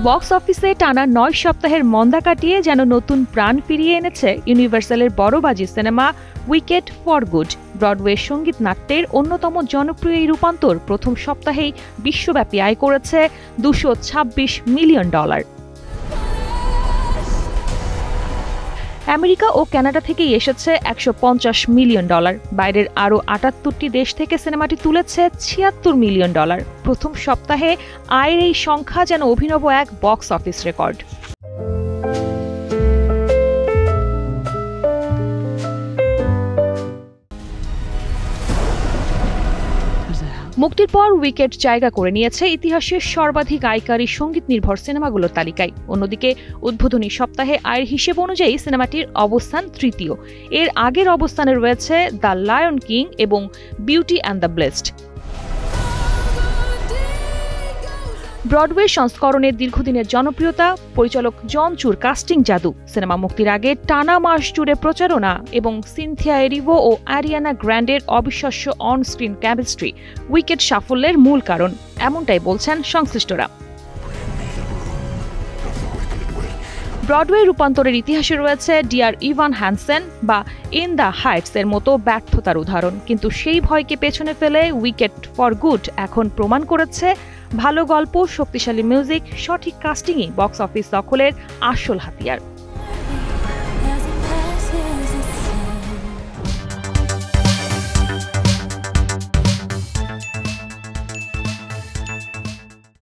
Box অফিসে টানা ৯ সপ্তাহের মন্দা কাটিয়ে যেন নতুন প্রাণ ফিরিয়ে এনেছে ইউনিভার্সালের বড়বাজি cinema Wicked for Good. Broadway সঙ্গীত নাট্যের অন্যতম জনপ্রিয় এই রূপান্তর প্রথম সপ্তাহেই বিশ্বব্যাপী আয় করেছে $226 মিলিয়ন। আমেরিকা ও কানাডা থেকেই এসেছে $150 মিলিয়ন। বাইরের আরও ৭৮টি দেশ থেকে সিনেমাটি তুলেছে $76 মিলিয়ন। প্রথম সপ্তাহে আয়ের এই সংখ্যা যেন অভিনব এক বক্স অফিস রেকর্ড। মুক্তির পর উইকেট জায়গা করে নিয়েছে ইতিহাসের সর্বাধিক আয়কারী সঙ্গীত নির্ভর সিনেমাগুলোর তালিকায়। অন্যদিকে উদ্বোধনী সপ্তাহে আয়ের হিসেব অনুযায়ী সিনেমাটির অবস্থান তৃতীয়। এর আগের অবস্থানে রয়েছে দ্য লায়ন কিং এবং beauty and the blessed. Broadway সংস্করণের দীর্ঘদিনের জনপ্রিয়তা, পরিচালক জন চুর কাস্টিং জাদু, সিনেমা মুক্তির আগে টানা মাস জুড়ে প্রচারণা এবং সিনথিয়া এরিভো ও আরিয়ানা গ্র্যান্ডের অবিশ্বাস্য অন স্ক্রিন কেমিস্ট্রি উইকেট সাফল্যের মূল কারণ, এমনটাই বলছেন সংশ্লিষ্টরা। ব্রডওয়ে রূপান্তরের ইতিহাসে রয়েছে ডিয়ার ইভান হ্যানসেন বা ইন দ্য হাইটস এর মতো ব্যর্থতার উদাহরণ, কিন্তু সেই ভয়কে পেছনে ফেলে উইকেট ফর গুড এখন প্রমাণ করেছে ভালো গল্প, শক্তিশালী মিউজিক, সঠিক কাস্টিংই বক্স অফিস দখলের আসল হাতিয়ার।